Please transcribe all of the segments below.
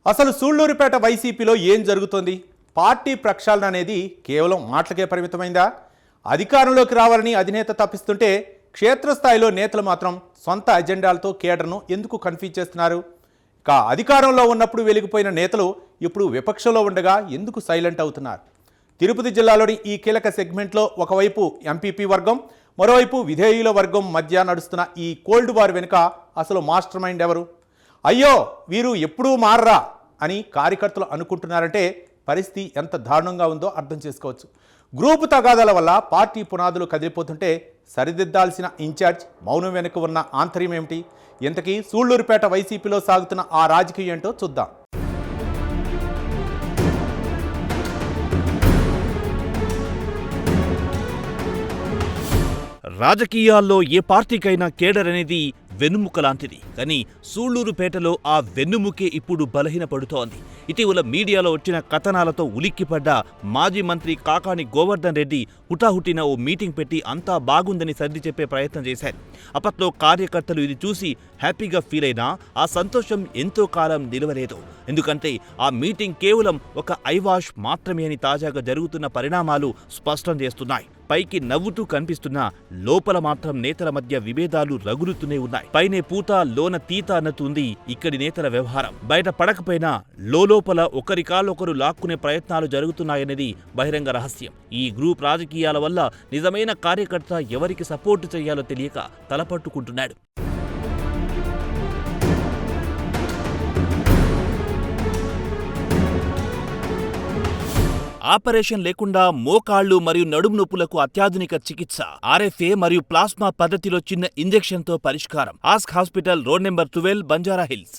అసలు సూళ్లూరుపేట వైసీపీలో ఏం జరుగుతోంది? పార్టీ ప్రక్షాళన అనేది కేవలం మాటలకే పరిమితమైందా? అధికారంలోకి రావాలని అధినేత తప్పిస్తుంటే క్షేత్రస్థాయిలో నేతలు మాత్రం సొంత అజెండాలతో కేడర్ను ఎందుకు కన్ఫ్యూజ్ చేస్తున్నారు? ఇక అధికారంలో ఉన్నప్పుడు వెలిగిపోయిన నేతలు ఇప్పుడు విపక్షంలో ఉండగా ఎందుకు సైలెంట్ అవుతున్నారు? తిరుపతి జిల్లాలోని ఈ కీలక సెగ్మెంట్లో ఒకవైపు ఎంపీపీ వర్గం, మరోవైపు విధేయుల వర్గం మధ్య నడుస్తున్న ఈ కోల్డ్ వార్ వెనుక అసలు మాస్టర్ మైండ్ ఎవరు? అయ్యో వీరు ఎప్పుడూ మారరా అని కార్యకర్తలు అనుకుంటున్నారంటే పరిస్థితి ఎంత దారుణంగా ఉందో అర్థం చేసుకోవచ్చు. గ్రూపు తగాదాల వల్ల పార్టీ పునాదులు కదిలిపోతుంటే సరిదిద్దాల్సిన ఇన్ఛార్జ్ మౌనం వెనుక ఉన్న ఆంతర్యం ఏమిటి? ఇంతకీ సూళ్లూరుపేట వైసీపీలో సాగుతున్న ఆ రాజకీయం ఏంటో చూద్దాం. రాజకీయాల్లో ఏ పార్టీకైనా కేడర్ అనేది వెన్నుముక లాంటిది. కానీ సూళ్లూరుపేటలో ఆ వెన్నుముకే ఇప్పుడు బలహీనపడుతోంది. ఇటీవల మీడియాలో వచ్చిన కథనాలతో ఉలిక్కిపడ్డ మాజీ మంత్రి కాకాని గోవర్ధన్ రెడ్డి హుటాహుటిన ఓ మీటింగ్ పెట్టి అంతా బాగుందని సర్ది చెప్పే ప్రయత్నం చేశారు. అప్పట్లో కార్యకర్తలు ఇది చూసి హ్యాపీగా ఫీల్ అయినా ఆ సంతోషం ఎంతో కాలం నిలవలేదు. ఎందుకంటే ఆ మీటింగ్ కేవలం ఒక ఐవాష్ మాత్రమే అని తాజాగా జరుగుతున్న పరిణామాలు స్పష్టం చేస్తున్నాయి. పైకి నవ్వుతూ కనిపిస్తున్నా లోపల మాత్రం నేతల మధ్య విభేదాలు రగులుతూనే ఉన్నాయి. పైనే పూత లోన తీత అన్నట్టుంది ఇక్కడి నేతల వ్యవహారం. బయట పడకపోయినా లోపల ఒకరి కాళ్ళొకరు లాక్కునే ప్రయత్నాలు జరుగుతున్నాయనేది బహిరంగ రహస్యం. ఈ గ్రూప్ రాజకీయాల వల్ల నిజమైన కార్యకర్త ఎవరికి సపోర్టు చేయాలో తెలియక తలపట్టుకుంటున్నాడు. ఆపరేషన్ లేకుండా మోకాళ్లు మరియు నడుము నొప్పులకు అత్యాధునిక చికిత్స ఆర్ఎఫ్ఏ మరియు ప్లాస్మా పద్ధతిలో చిన్న ఇంజెక్షన్తో పరిష్కారం. Ask hospital, road number 12, Banjara hills.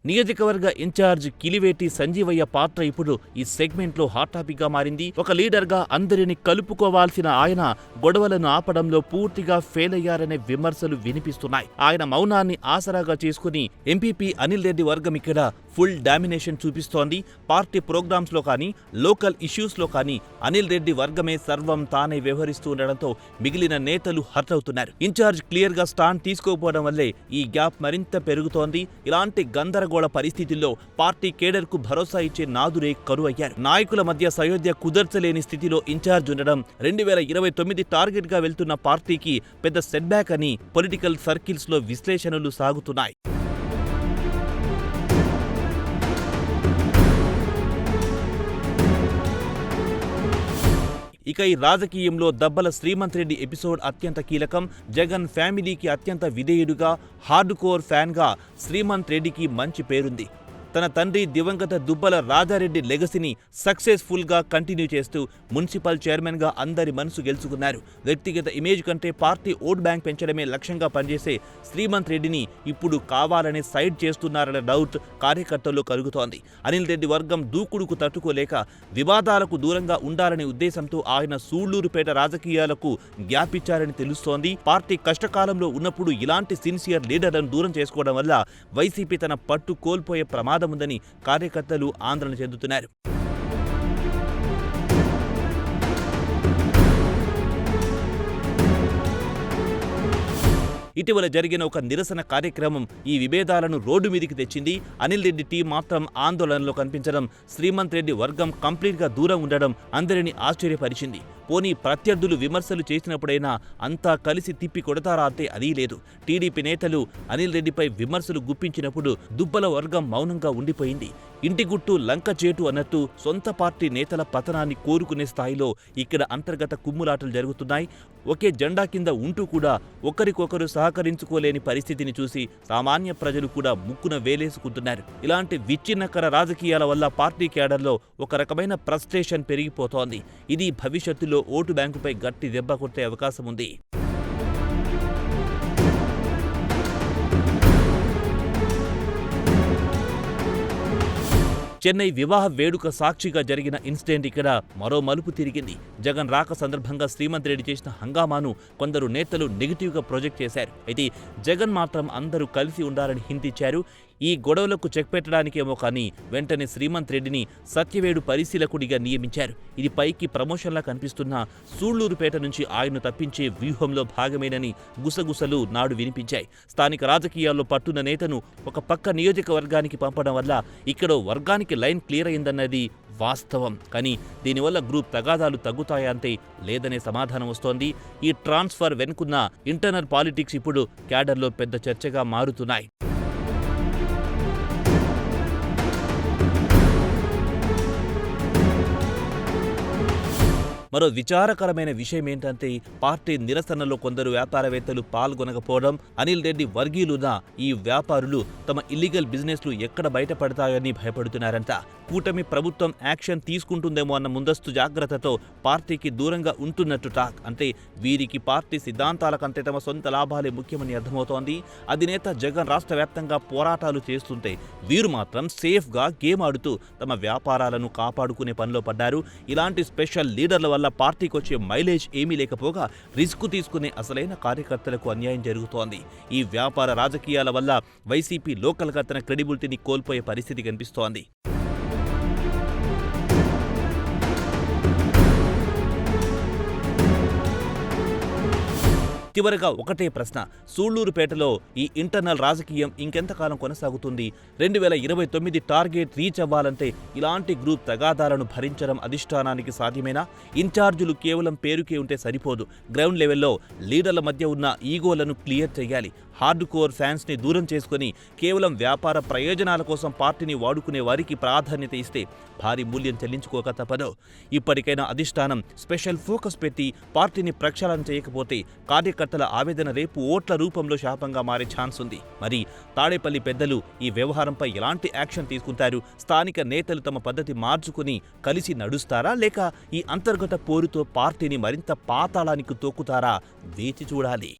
నియోజకవర్గ ఇన్ఛార్జ్ కిలివేటి సంజీవయ్య పాత్ర ఇప్పుడు ఈ సెగ్మెంట్లో హాట్ టాపిక్ గా మారింది. ఒక లీడర్గా అందరిని కలుపుకోవాల్సిన ఆయన గొడవలను ఆపడంలో పూర్తిగా ఫెయిల్ అయ్యారనే విమర్శలు వినిపిస్తున్నాయి. ఆయన మౌనాన్ని ఆసరాగా చేసుకుని ఎంపీపీ అనిల్ రెడ్డి వర్గం ఇక్కడ ఫుల్ డామినేషన్ చూపిస్తోంది. పార్టీ ప్రోగ్రామ్స్ లో కానీ లోకల్ ఇష్యూస్ లో కానీ అనిల్ రెడ్డి వర్గమే సర్వం తానే వ్యవహరిస్తూ ఉండడంతో మిగిలిన నేతలు హర్ట్ అవుతున్నారు. ఇన్ఛార్జ్ క్లియర్ గా స్టాండ్ తీసుకోకపోవడం వల్లే ఈ గ్యాప్ మరింత పెరుగుతోంది. ఇలాంటి గందరగోళ పరిస్థితుల్లో పార్టీ కేడర్ కు భరోసా ఇచ్చే నాదురే కరువయ్యారు. నాయకుల మధ్య సయోధ్య కుదర్చలేని స్థితిలో ఇన్ఛార్జ్ ఉండడం 2029 టార్గెట్ గా వెళ్తున్న పార్టీకి పెద్ద సెట్ బ్యాక్ అని పొలిటికల్ సర్కిల్స్ లో విశ్లేషణలు సాగుతున్నాయి. ఇక ఈ రాజకీయంలో దబ్బల శ్రీమంత్ రెడ్డి ఎపిసోడ్ అత్యంత కీలకం. జగన్ ఫ్యామిలీకి అత్యంత విధేయుడుగా, హార్డ్ కోర్ ఫ్యాన్గా శ్రీమంత్ రెడ్డికి మంచి పేరుంది. తన తండ్రి దివంగత దుబ్బల రాజారెడ్డి లెగసీని సక్సెస్ఫుల్ గా కంటిన్యూ చేస్తూ మున్సిపల్ చైర్మన్ గా అందరి మనసు గెలుచుకున్నారు. వ్యక్తిగత ఇమేజ్ కంటే పార్టీ ఓట్ బ్యాంక్ పెంచడమే లక్ష్యంగా పనిచేసే శ్రీమంత్ రెడ్డిని ఇప్పుడు కావాలనే సైడ్ చేస్తున్నారన్న డౌట్ కార్యకర్తల్లో కలుగుతోంది. అనిల్ రెడ్డి వర్గం దూకుడుకు తట్టుకోలేక వివాదాలకు దూరంగా ఉండాలనే ఉద్దేశంతో ఆయన సూళ్లూరుపేట రాజకీయాలకు గ్యాప్ ఇచ్చారని తెలుస్తోంది. పార్టీ కష్టకాలంలో ఉన్నప్పుడు ఇలాంటి సిన్సియర్ లీడర్లను దూరం చేసుకోవడం వల్ల వైసీపీ తన పట్టు కోల్పోయే ప్రమాదం ఉందని కార్యకర్తలు ఆందోళన చెందుతున్నారు. ఇటీవల జరిగిన ఒక నిరసన కార్యక్రమం ఈ విభేదాలను రోడ్డు మీదికి తెచ్చింది. అనిల్ రెడ్డి టీం మాత్రం ఆందోళనలో కనిపించడం, శ్రీమంత్ రెడ్డి వర్గం కంప్లీట్గా దూరం ఉండడం అందరినీ ఆశ్చర్యపరిచింది. పోనీ ప్రత్యర్థులు విమర్శలు చేసినప్పుడైనా అంతా కలిసి తిప్పి కొడతారా అంటే అదీ లేదు. టీడీపీ నేతలు అనిల్ రెడ్డిపై విమర్శలు గుప్పించినప్పుడు దుబ్బల వర్గం మౌనంగా ఉండిపోయింది. ఇంటి గుట్టు లంక చేటు అన్నట్టు సొంత పార్టీ నేతల పతనాన్ని కోరుకునే స్థాయిలో ఇక్కడ అంతర్గత కుమ్ములాటలు జరుగుతున్నాయి. ఒకే జెండా కింద ఉంటూ కూడా ఒకరికొకరు సహకరించుకోలేని పరిస్థితిని చూసి సామాన్య ప్రజలు కూడా ముక్కున వేలేసుకుంటున్నారు. ఇలాంటి విచ్ఛిన్నకర రాజకీయాల వల్ల పార్టీ కేడర్లో ఒక రకమైన ఫ్రస్ట్రేషన్ పెరిగిపోతోంది. ఇది భవిష్యత్తులో ఓటు బ్యాంకుపై గట్టి దెబ్బ కొట్టే అవకాశం ఉంది. చెన్నై వివాహ వేడుక సాక్షిగా జరిగిన ఇన్సిడెంట్ ఇక్కడ మరో మలుపు తిరిగింది. జగన్ రాక సందర్భంగా శ్రీమంత్ రెడ్డి చేసిన హంగామాను కొందరు నేతలు నెగిటివ్గా ప్రొజెక్ట్ చేశారు. అయితే జగన్ మాత్రం అందరూ కలిసి ఉండాలని హింట్ ఇచ్చారు. ఈ గొడవలకు చెక్ పెట్టడానికేమో కానీ వెంటనే శ్రీమంత్ రెడ్డిని సత్యవేడు పరిశీలకుడిగా నియమించారు. ఇది పైకి ప్రమోషన్లా కనిపిస్తున్న సూళ్లూరుపేట నుంచి ఆయన్ను తప్పించే వ్యూహంలో భాగమేనని గుసగుసలు నాడు వినిపించాయి. స్థానిక రాజకీయాల్లో పట్టున్న నేతను ఒక పక్క నియోజకవర్గానికి పంపడం వల్ల ఇక్కడో వర్గానికి లైన్ క్లియర్ అయిందన్నది వాస్తవం. కానీ దీనివల్ల గ్రూప్ తగాదాలు తగ్గుతాయంటే లేదనే సమాధానం వస్తోంది. ఈ ట్రాన్స్ఫర్ వెనుకున్న ఇంటర్నల్ పాలిటిక్స్ ఇప్పుడు క్యాడర్లో పెద్ద చర్చగా మారుతున్నాయి. మరో విచారకరమైన విషయం ఏంటంటే పార్టీ నిరసనలో కొందరు వ్యాపారవేత్తలు పాల్గొనకపోవడం. అనిల్ రెడ్డి వర్గీయులున్న ఈ వ్యాపారులు తమ ఇల్లీగల్ బిజినెస్లు ఎక్కడ బయటపడతాయని భయపడుతున్నారంట. కూటమి ప్రభుత్వం యాక్షన్ తీసుకుంటుందేమో అన్న ముందస్తు జాగ్రత్తతో పార్టీకి దూరంగా ఉంటున్నట్టు టాక్. అంటే వీరికి పార్టీ సిద్ధాంతాల కంటే తమ సొంత లాభాలే ముఖ్యమని అర్థమవుతోంది. అధినేత జగన్ రాష్ట్ర వ్యాప్తంగా పోరాటాలు చేస్తుంటే వీరు మాత్రం సేఫ్గా గేమ్ ఆడుతూ తమ వ్యాపారాలను కాపాడుకునే పనిలో పడ్డారు. ఇలాంటి స్పెషల్ లీడర్ల వల్ల పార్టీకి వచ్చే మైలేజ్ ఏమీ లేకపోగా రిస్క్ తీసుకునే అసలైన కార్యకర్తలకు అన్యాయం జరుగుతోంది. ఈ వ్యాపార రాజకీయాల వల్ల వైసీపీ లోకల్గా తన క్రెడిబిలిటీని కోల్పోయే పరిస్థితి కనిపిస్తోంది. చివరగా ఒకటే ప్రశ్న, సూళ్లూరుపేటలో ఈ ఇంటర్నల్ రాజకీయం ఇంకెంతకాలం కొనసాగుతుంది? 2029 టార్గెట్ రీచ్ అవ్వాలంటే ఇలాంటి గ్రూప్ తగాదాలను భరించడం అధిష్టానానికి సాధ్యమేనా? ఇన్ఛార్జీలు కేవలం పేరుకే ఉంటే సరిపోదు. గ్రౌండ్ లెవెల్లో లీడర్ల మధ్య ఉన్న ఈగోలను క్లియర్ చేయాలి. హార్డ్ కోర్ ఫ్యాన్స్ని దూరం చేసుకుని కేవలం వ్యాపార ప్రయోజనాల కోసం పార్టీని వాడుకునే వారికి ప్రాధాన్యత ఇస్తే భారీ మూల్యం చెల్లించుకోక తప్పదు. ఇప్పటికైనా అధిష్టానం స్పెషల్ ఫోకస్ పెట్టి పార్టీని ప్రక్షాళన చేయకపోతే కార్యకర్తల ఆవేదన రేపు ఓట్ల రూపంలో శాపంగా మారే ఛాన్స్ ఉంది. మరి తాడేపల్లి పెద్దలు ఈ వ్యవహారంపై ఎలాంటి యాక్షన్ తీసుకుంటారు? స్థానిక నేతలు తమ పద్ధతి మార్చుకుని కలిసి నడుస్తారా, లేక ఈ అంతర్గత పోరుతో పార్టీని మరింత పాతాళానికి తొక్కుతారా? వేచి చూడాలి.